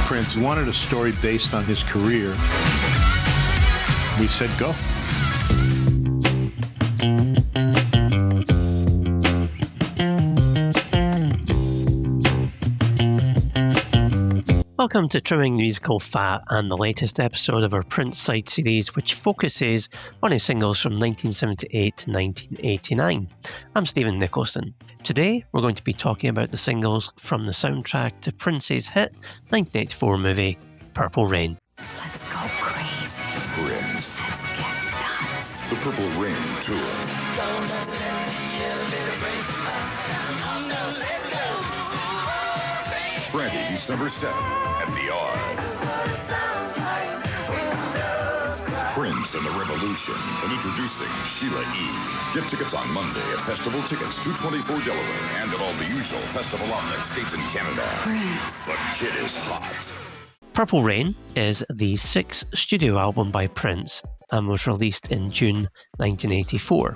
Prince wanted a story based on his career. We said go. Welcome to Trimming Musical Fat and the latest episode of our Prince Side series, which focuses on his singles from 1978 to 1989. I'm Stephen Nicholson. Today we're going to be talking about the singles from the soundtrack to Prince's hit 1984 movie Purple Rain. Let's go crazy. Prince. Let's get nuts. The Purple Rain Tour. Friday, December 7th at the R. Prince and the Revolution, and introducing Sheila E. Get tickets on Monday at Festival Tickets, 224 Delaware, and at all the usual festival outlets, states in Canada. Prince. The kid is hot. Purple Rain is the sixth studio album by Prince and was released in June 1984,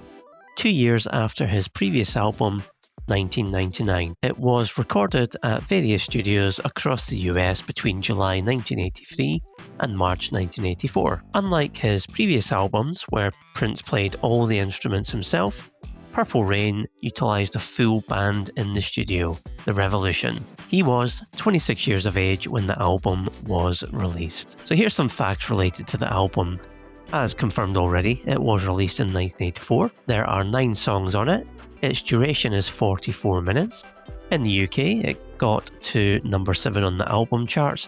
2 years after his previous album, 1999. It was recorded at various studios across the US between July 1983 and March 1984. Unlike his previous albums, where Prince played all the instruments himself, Purple Rain utilised a full band in the studio, The Revolution. He was 26 years of age when the album was released. So here's some facts related to the album. As confirmed already, it was released in 1984. There are 9 songs on it. Its duration is 44 minutes. In the UK, it got to number 7 on the album charts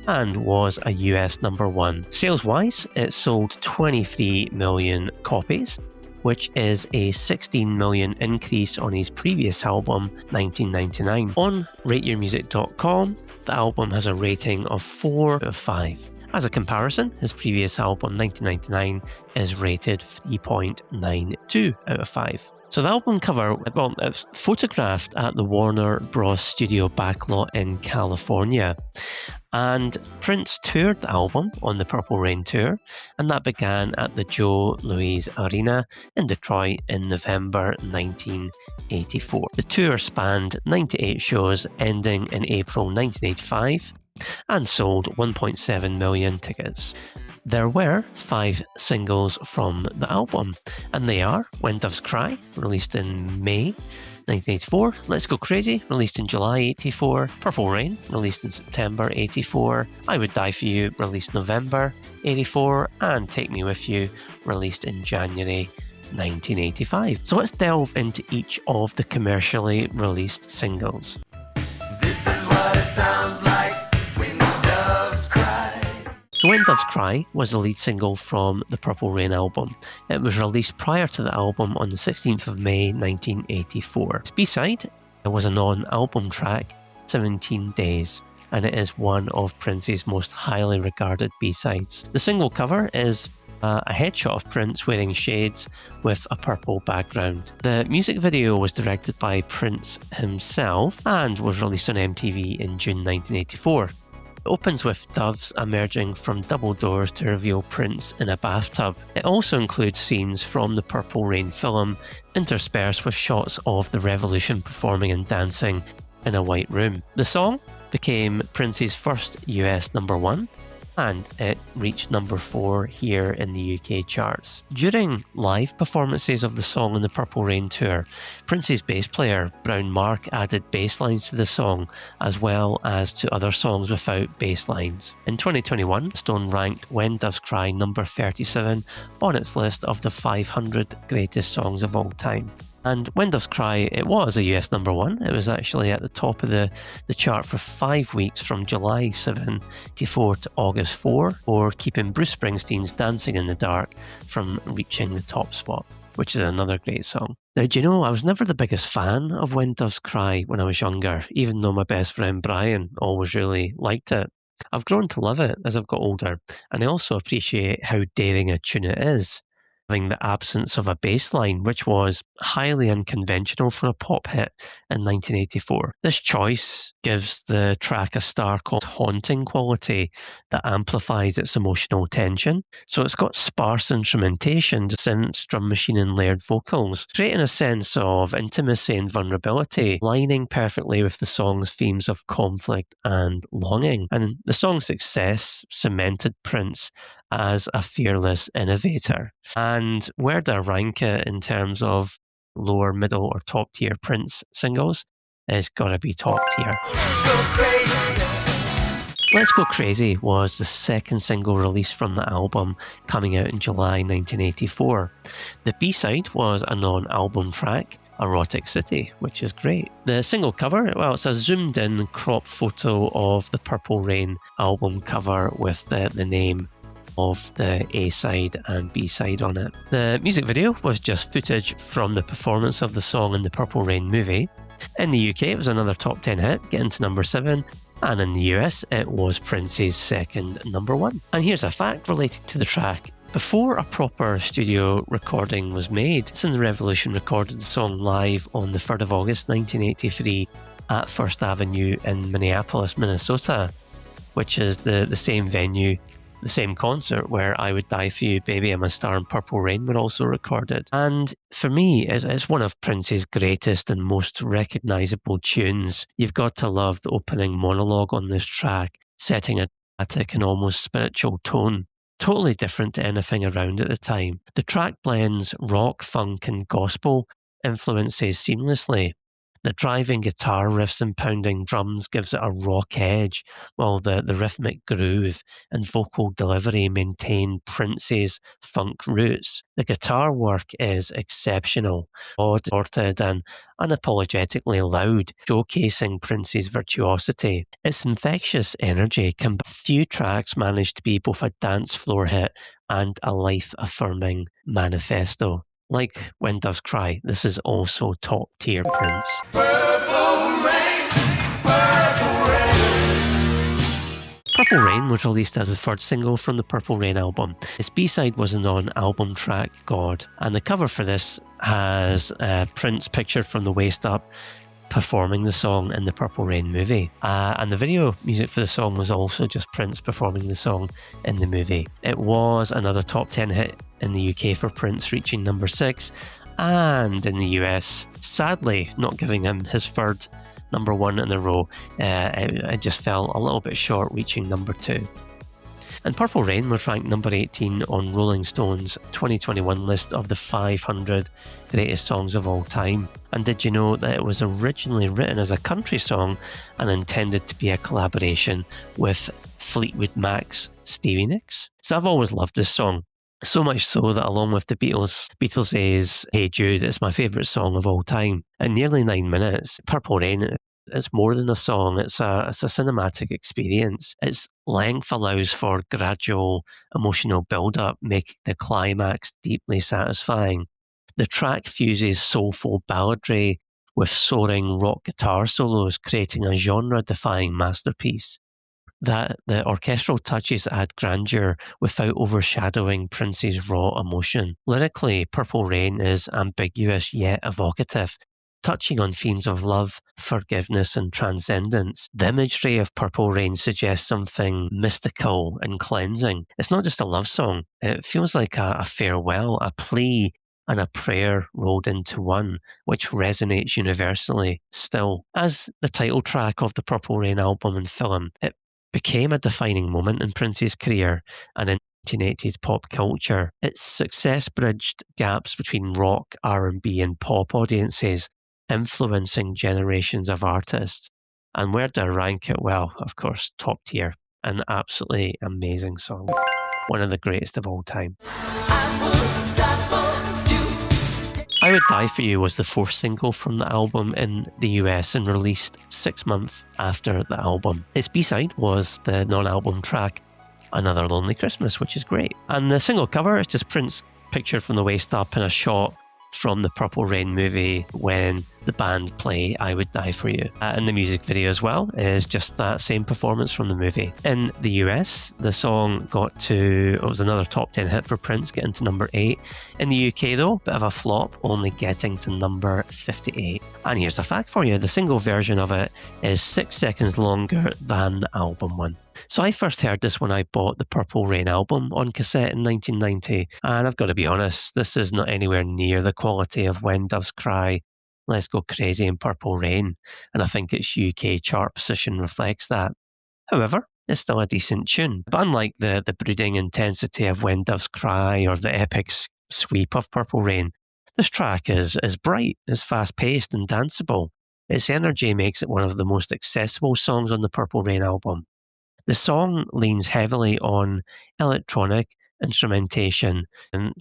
and was a US number 1. Sales-wise, it sold 23 million copies, which is a 16 million increase on his previous album, 1999. On rateyourmusic.com, the album has a rating of 4 out of 5. As a comparison, his previous album, 1999, is rated 3.92 out of 5. So the album cover, well, it's photographed at the Warner Bros. Studio backlot in California. And Prince toured the album on the Purple Rain Tour, and that began at the Joe Louis Arena in Detroit in November 1984. The tour spanned 98 shows, ending in April 1985, and sold 1.7 million tickets. There were 5 singles from the album, and they are When Doves Cry, released in May 1984, Let's Go Crazy, released in July 84, Purple Rain, released in September 84, I Would Die For You, released November 84, and Take Me With You, released in January 1985. So let's delve into each of the commercially released singles. This is what it sounds like when doves cry. So When Doves Cry was the lead single from the Purple Rain album. It was released prior to the album on the 16th of May 1984. Its B-side was a non-album track, 17 Days, and it is one of Prince's most highly regarded B-sides. The single cover is a headshot of Prince wearing shades with a purple background. The music video was directed by Prince himself and was released on MTV in June 1984. It opens with doves emerging from double doors to reveal Prince in a bathtub. It also includes scenes from the Purple Rain film, interspersed with shots of the Revolution performing and dancing in a white room. The song became Prince's first US number 1, and it reached number 4 here in the UK charts. During live performances of the song on the Purple Rain Tour, Prince's bass player, Brown Mark, added bass lines to the song, as well as to other songs without bass lines. In 2021, Stone ranked When Doves Cry number 37 on its list of the 500 greatest songs of all time. And When Doves Cry, it was a US number 1. It was actually at the top of the chart for 5 weeks from July 74 to August 4, or keeping Bruce Springsteen's Dancing in the Dark from reaching the top spot, which is another great song. Now, do you know, I was never the biggest fan of When Doves Cry when I was younger, even though my best friend Brian always really liked it. I've grown to love it as I've got older, and I also appreciate how daring a tune it is. having the absence of a bass line, which was highly unconventional for a pop hit in 1984. This choice gives the track a stark, haunting quality that amplifies its emotional tension. So it's got sparse instrumentation, synths, drum machine and layered vocals, creating a sense of intimacy and vulnerability, lining perfectly with the song's themes of conflict and longing. And the song's success cemented Prince as a fearless innovator. And where do I rank it in terms of lower, middle, or top tier Prince singles? It's gotta be top tier. Let's Go Crazy was the second single released from the album, coming out in July 1984. The B-side was a non-album track, Erotic City, which is great. The single cover, well, it's a zoomed in crop photo of the Purple Rain album cover with the name of the A-side and B-side on it. The music video was just footage from the performance of the song in the Purple Rain movie. In the UK, it was another top 10 hit, getting to number 7, and in the US, it was Prince's second number 1. And here's a fact related to the track. Before a proper studio recording was made, Prince and the Revolution recorded the song live on the 3rd of August 1983 at First Avenue in Minneapolis, Minnesota, which is the same venue, the same concert where I Would Die For You, Baby, I'm a Star and Purple Rain were also recorded. And for me, it's one of Prince's greatest and most recognisable tunes. You've got to love the opening monologue on this track, setting a dramatic and almost spiritual tone. Totally different to anything around at the time. The track blends rock, funk and gospel influences seamlessly. The driving guitar riffs and pounding drums gives it a rock edge, while the rhythmic groove and vocal delivery maintain Prince's funk roots. The guitar work is exceptional, distorted and unapologetically loud, showcasing Prince's virtuosity. Its infectious energy can few tracks manage to be both a dance floor hit and a life-affirming manifesto. Like When Doves Cry, this is also top tier Prince. Purple rain, purple rain. Purple Rain was released as the third single from the Purple Rain album. Its B-side was a non-album track, God, and the cover for this has Prince pictured from the waist up, performing the song in the Purple Rain movie. And the video music for the song was also just Prince performing the song in the movie. It was another top 10 hit in the UK for Prince, reaching number 6, and in the US, sadly not giving him his third number 1 in a row. It just fell a little bit short, reaching number 2. And Purple Rain was ranked number 18 on Rolling Stone's 2021 list of the 500 greatest songs of all time. And did you know that it was originally written as a country song and intended to be a collaboration with Fleetwood Mac's Stevie Nicks? So I've always loved this song. So much so that along with the Beatles' Hey Jude, it's my favourite song of all time. In nearly 9 minutes, Purple Rain, it's more than a song, it's a cinematic experience. Its length allows for gradual emotional build-up, making the climax deeply satisfying. The track fuses soulful balladry with soaring rock guitar solos, creating a genre-defying masterpiece. That the orchestral touches add grandeur without overshadowing Prince's raw emotion. Lyrically, Purple Rain is ambiguous yet evocative, touching on themes of love, forgiveness and transcendence. The imagery of Purple Rain suggests something mystical and cleansing. It's not just a love song, it feels like a farewell, a plea and a prayer rolled into one, which resonates universally still. As the title track of the Purple Rain album and film, it became a defining moment in Prince's career and in 1980s pop culture. Its success bridged gaps between rock, R&B and pop audiences, influencing generations of artists. And where do I rank it? Well, of course, top tier. An absolutely amazing song. One of the greatest of all time. I Would Die For You was the fourth single from the album in the US and released 6 months after the album. Its B-side was the non-album track Another Lonely Christmas, which is great. And the single cover is just Prince pictured from the waist up in a shot from the Purple Rain movie when the band play I Would Die For You. And the music video as well is just that same performance from the movie. In the US, the song it was another top 10 hit for Prince, getting to number 8. In the UK though, bit of a flop, only getting to number 58. And here's a fact for you, the single version of it is 6 seconds longer than the album one. So I first heard this when I bought the Purple Rain album on cassette in 1990, and I've got to be honest, this is not anywhere near the quality of When Doves Cry, Let's Go Crazy and Purple Rain, and I think its UK chart position reflects that. However, it's still a decent tune, but unlike the brooding intensity of When Doves Cry or the epic sweep of Purple Rain, this track is bright, is fast-paced and danceable. Its energy makes it one of the most accessible songs on the Purple Rain album. The song leans heavily on electronic instrumentation, and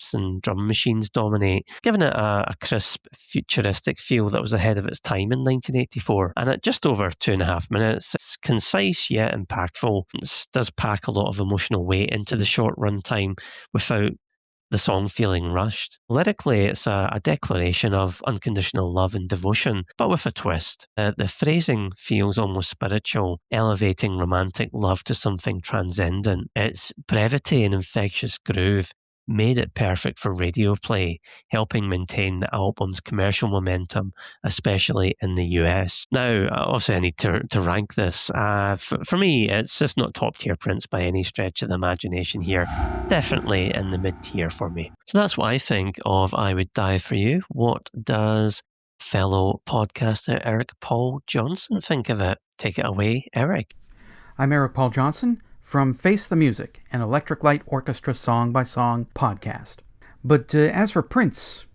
drum machines dominate, giving it a crisp, futuristic feel that was ahead of its time in 1984. And at just over 2.5 minutes, it's concise yet impactful. It does pack a lot of emotional weight into the short runtime without the song feeling rushed. Lyrically, it's a declaration of unconditional love and devotion, but with a twist. The phrasing feels almost spiritual, elevating romantic love to something transcendent. Its brevity and infectious groove made it perfect for radio play, helping maintain the album's commercial momentum, especially in the US. Now, obviously I need to rank this. For me, it's just not top tier Prince by any stretch of the imagination here. Definitely in the mid-tier for me. So that's what I think of I Would Die For You. What does fellow podcaster Eric Paul Johnson think of it? Take it away, Eric. I'm Eric Paul Johnson from Face the Music, an Electric Light Orchestra song-by-song podcast. But as for Prince,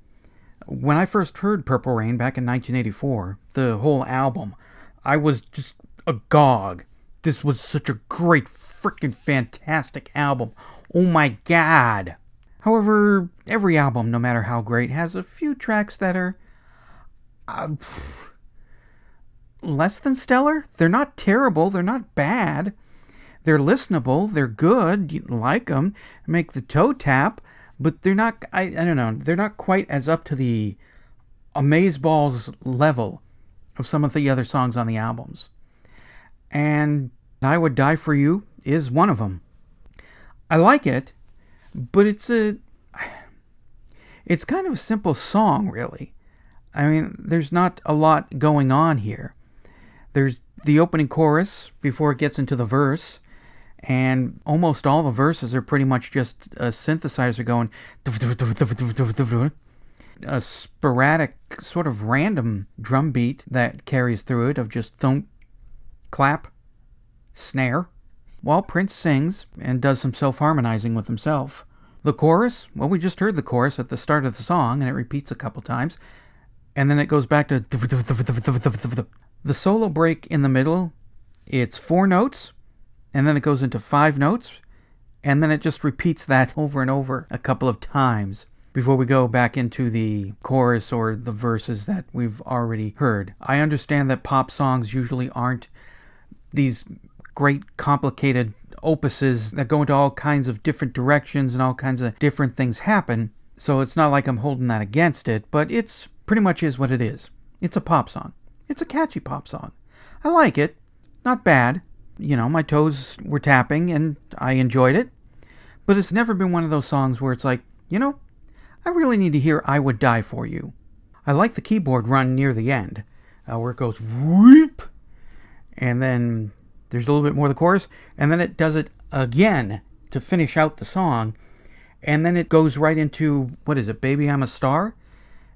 when I first heard Purple Rain back in 1984, the whole album, I was just agog. This was such a great, freaking fantastic album. Oh my god. However, every album, no matter how great, has a few tracks that are less than stellar. They're not terrible, they're not bad. They're listenable, they're good, you like them, make the toe tap, but they're not, I don't know, they're not quite as up to the amazeballs level of some of the other songs on the albums. And I Would Die For You is one of them. I like it, but it's kind of a simple song, really. I mean, there's not a lot going on here. There's the opening chorus before it gets into the verse, and almost all the verses are pretty much just a synthesizer going a sporadic, sort of random drum beat that carries through it of just thump, clap, snare, while Prince sings and does some self-harmonizing with himself. The chorus, well, we just heard the chorus at the start of the song, and it repeats a couple times, and then it goes back to the solo break in the middle. It's 4 notes, and then it goes into 5 notes, and then it just repeats that over and over a couple of times before we go back into the chorus or the verses that we've already heard. I understand that pop songs usually aren't these great complicated opuses that go into all kinds of different directions and all kinds of different things happen, so it's not like I'm holding that against it, but it's pretty much is what it is. It's a pop song. It's a catchy pop song. I like it. Not bad. You know, my toes were tapping and I enjoyed it. But it's never been one of those songs where it's like, you know, I really need to hear I Would Die For You. I like the keyboard run near the end, where it goes whoop, and then there's a little bit more of the chorus, and then it does it again to finish out the song, and then it goes right into, what is it, Baby I'm a Star?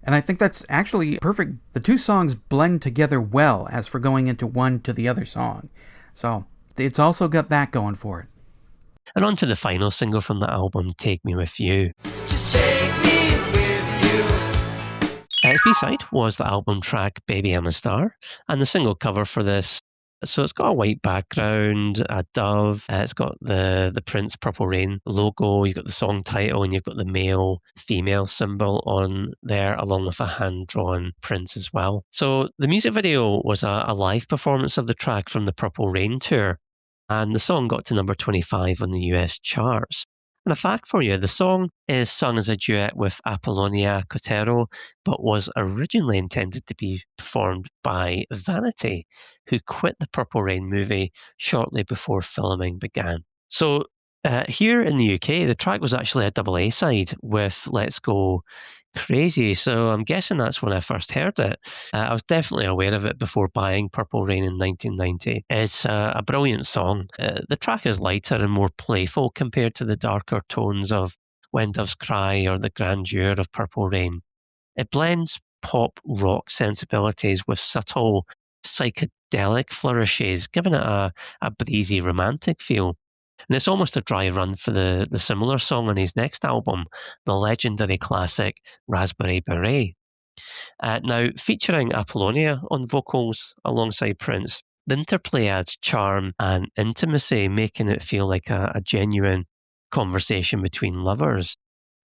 And I think that's actually perfect. The two songs blend together well as for going into one to the other song. So it's also got that going for it. And on to the final single from the album, Take Me With You. Just take me with you. Its B-side was the album track Baby I'm a Star, and the single cover for this. So it's got a white background, a dove, it's got the Prince Purple Rain logo, you've got the song title, and you've got the male-female symbol on there, along with a hand-drawn Prince as well. So the music video was a live performance of the track from the Purple Rain tour, and the song got to number 25 on the US charts. And a fact for you, the song is sung as a duet with Apollonia Cotero, but was originally intended to be performed by Vanity, who quit the Purple Rain movie shortly before filming began. So here in the UK, the track was actually a double A-side with Let's Go Crazy, so I'm guessing that's when I first heard it. I was definitely aware of it before buying Purple Rain in 1990. It's a brilliant song. The track is lighter and more playful compared to the darker tones of When Doves Cry or the grandeur of Purple Rain. It blends pop rock sensibilities with subtle psychedelic flourishes, giving it a breezy romantic feel. And it's almost a dry run for the similar song on his next album, the legendary classic Raspberry Beret. Now, featuring Apollonia on vocals alongside Prince, the interplay adds charm and intimacy, making it feel like a genuine conversation between lovers.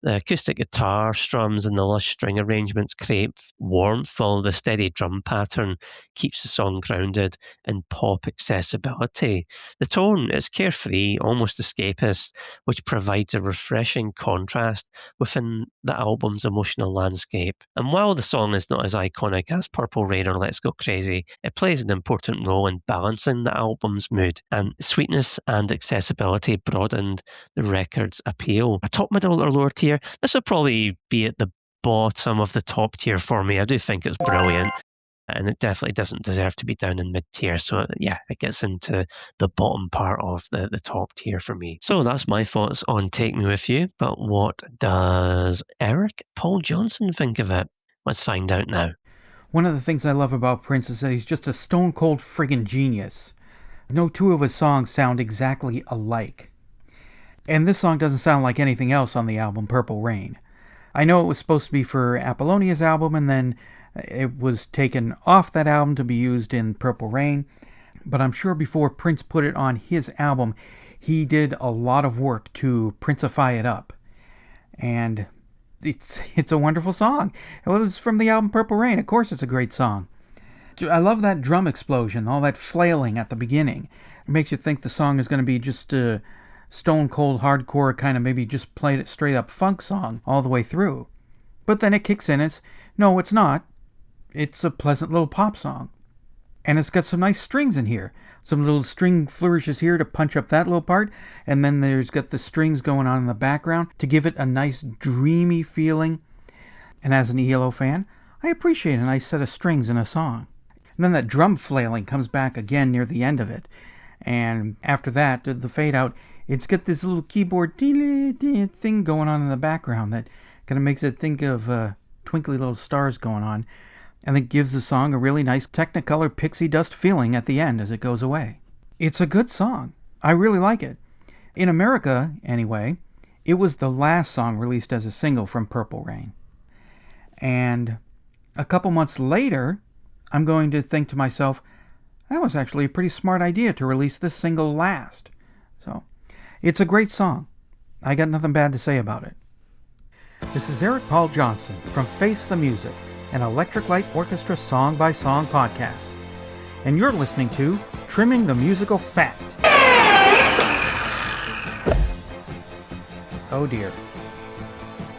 The acoustic guitar strums and the lush string arrangements create warmth, while the steady drum pattern keeps the song grounded in pop accessibility. The tone is carefree, almost escapist, which provides a refreshing contrast within the album's emotional landscape. And while the song is not as iconic as Purple Rain or Let's Go Crazy, it plays an important role in balancing the album's mood, and sweetness and accessibility broadened the record's appeal. A top, middle or lower tier? This will probably be at the bottom of the top tier for me. I do think it's brilliant, and it definitely doesn't deserve to be down in mid-tier. So yeah, it gets into the bottom part of the top tier for me. So that's my thoughts on Take Me With You, but what does Eric Paul Johnson think of it? Let's find out now. One of the things I love about Prince is that he's just a stone-cold friggin' genius. No two of his songs sound exactly alike. And this song doesn't sound like anything else on the album Purple Rain. I know it was supposed to be for Apollonia's album, and then it was taken off that album to be used in Purple Rain. But I'm sure before Prince put it on his album, he did a lot of work to Princify it up. And it's a wonderful song. It was from the album Purple Rain. Of course it's a great song. I love that drum explosion, all that flailing at the beginning. It makes you think the song is going to be just a stone cold hardcore, kind of maybe just played it straight up funk song all the way through. But then it kicks in. No, it's not. It's a pleasant little pop song. And it's got some nice strings in here. Some little string flourishes here to punch up that little part. And then there's got the strings going on in the background to give it a nice dreamy feeling. And as an ELO fan, I appreciate a nice set of strings in a song. And then that drum flailing comes back again near the end of it. And after that, the fade out, it's got this little keyboard thing going on in the background that kind of makes it think of twinkly little stars going on. And it gives the song a really nice Technicolor pixie dust feeling at the end as it goes away. It's a good song. I really like it. In America, anyway, it was the last song released as a single from Purple Rain. And a couple months later, I'm going to think to myself, that was actually a pretty smart idea to release this single last. So, it's a great song. I got nothing bad to say about it. This is Eric Paul Johnson from Face the Music, an Electric Light Orchestra song-by-song podcast. And you're listening to Trimming the Musical Fat. Oh dear.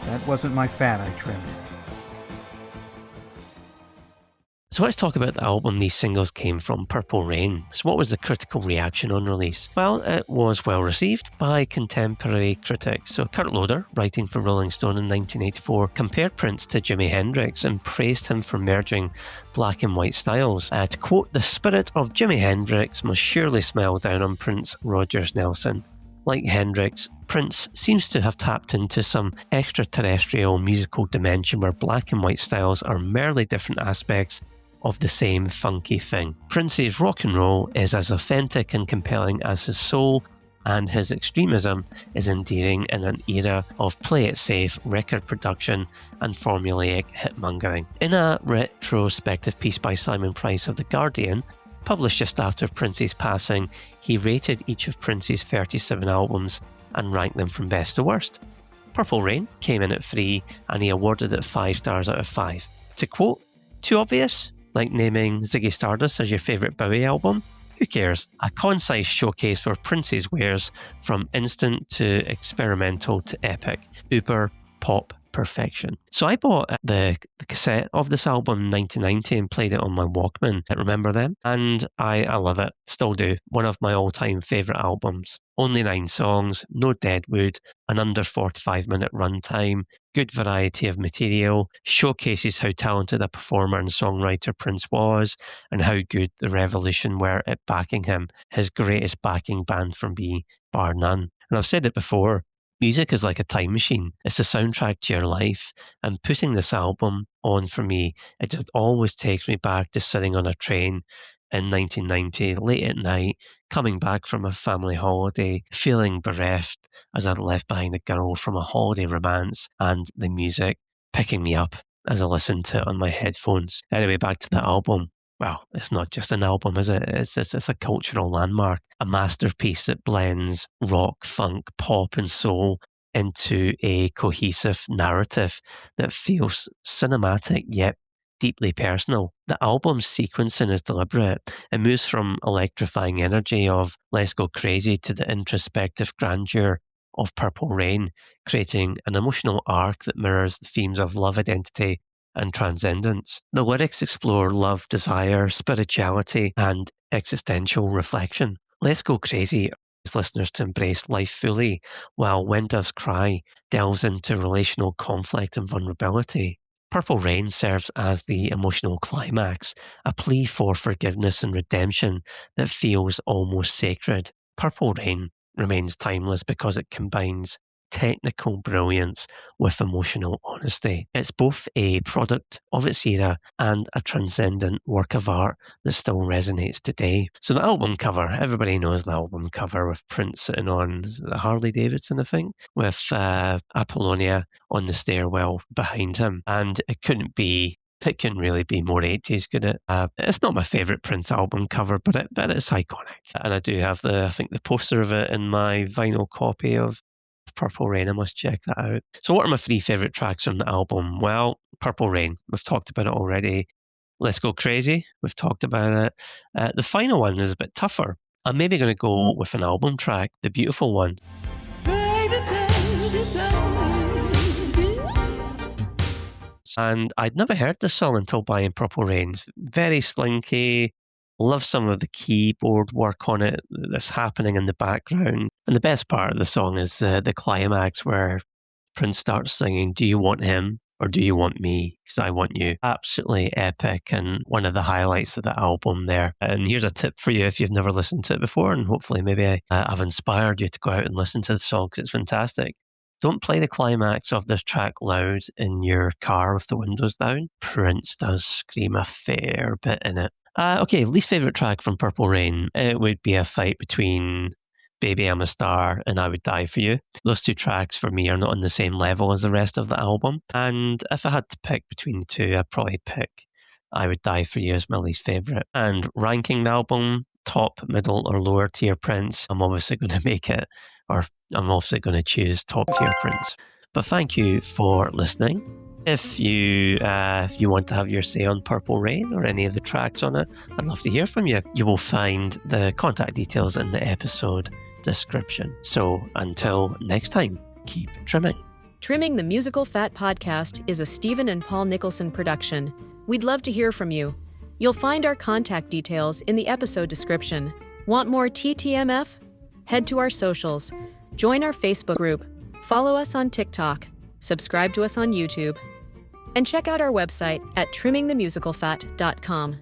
That wasn't my fat I trimmed. So let's talk about the album these singles came from, Purple Rain. So what was the critical reaction on release? Well, it was well received by contemporary critics. So Kurt Loder, writing for Rolling Stone in 1984, compared Prince to Jimi Hendrix and praised him for merging black and white styles. To quote, "The spirit of Jimi Hendrix must surely smile down on Prince Rogers Nelson. Like Hendrix, Prince seems to have tapped into some extraterrestrial musical dimension where black and white styles are merely different aspects of the same funky thing. Prince's rock and roll is as authentic and compelling as his soul, and his extremism is endearing in an era of play-it-safe record production and formulaic hitmongering." In a retrospective piece by Simon Price of The Guardian, published just after Prince's passing, he rated each of Prince's 37 albums and ranked them from best to worst. Purple Rain came in at 3, and he awarded it 5 stars out of 5. To quote, "Too obvious? Like naming Ziggy Stardust as your favourite Bowie album? Who cares? A concise showcase for Prince's wares from instant to experimental to epic. Uber pop perfection. So I bought the cassette of this album in 1990 and played it on my Walkman. I remember them? And I love it. Still do. One of my all-time favourite albums. Only 9 songs, no deadwood, an under 45-minute runtime, good variety of material, showcases how talented a performer and songwriter Prince was, and how good the Revolution were at backing him, his greatest backing band from me, bar none. And I've said it before, music is like a time machine. It's a soundtrack to your life. And putting this album on for me, it just always takes me back to sitting on a train in 1990, late at night, coming back from a family holiday, feeling bereft as I'd left behind a girl from a holiday romance, and the music picking me up as I listened to it on my headphones. Anyway, back to the album. Well, it's not just an album, is it? It's a cultural landmark, a masterpiece that blends rock, funk, pop and soul into a cohesive narrative that feels cinematic yet deeply personal. The album's sequencing is deliberate. It moves from electrifying energy of Let's Go Crazy to the introspective grandeur of Purple Rain, creating an emotional arc that mirrors the themes of love, identity, and transcendence. The lyrics explore love, desire, spirituality, and existential reflection. Let's Go Crazy urges listeners to embrace life fully, while When Doves Cry delves into relational conflict and vulnerability. Purple Rain serves as the emotional climax, a plea for forgiveness and redemption that feels almost sacred. Purple Rain remains timeless because it combines technical brilliance with emotional honesty. It's both a product of its era and a transcendent work of art that still resonates today. So the album cover, everybody knows the album cover with Prince sitting on the Harley Davidson, I think, with Apollonia on the stairwell behind him. And it couldn't really be more 80s, could it? It's not my favourite Prince album cover, but it's iconic. And I do have the poster of it in my vinyl copy of Purple Rain. I must check that out. So what are my 3 favourite tracks from the album? Well, Purple Rain, we've talked about it already. Let's Go Crazy, we've talked about it. The final one is a bit tougher. I'm maybe going to go with an album track, the beautiful one. And I'd never heard this song until buying Purple Rain. Very slinky. Love some of the keyboard work on it that's happening in the background. And the best part of the song is the climax where Prince starts singing, "Do you want him or do you want me? Because I want you." Absolutely epic and one of the highlights of the album there. And here's a tip for you if you've never listened to it before, and hopefully maybe I've inspired you to go out and listen to the song because it's fantastic. Don't play the climax of this track loud in your car with the windows down. Prince does scream a fair bit in it. Okay, least favourite track from Purple Rain. It would be a fight between Baby I'm a Star and I Would Die For You. Those 2 tracks for me are not on the same level as the rest of the album. And if I had to pick between the 2, I'd probably pick I Would Die For You as my least favourite. And ranking the album, top, middle or lower tier Prince, I'm obviously going to choose top tier Prince. But thank you for listening. If you want to have your say on Purple Rain or any of the tracks on it, I'd love to hear from you. You will find the contact details in the episode description. So until next time, keep trimming. Trimming the Musical Fat podcast is a Stephen and Paul Nicholson production. We'd love to hear from you. You'll find our contact details in the episode description. Want more TTMF? Head to our socials. Join our Facebook group. Follow us on TikTok. Subscribe to us on YouTube. And check out our website at trimmingthemusicalfat.com.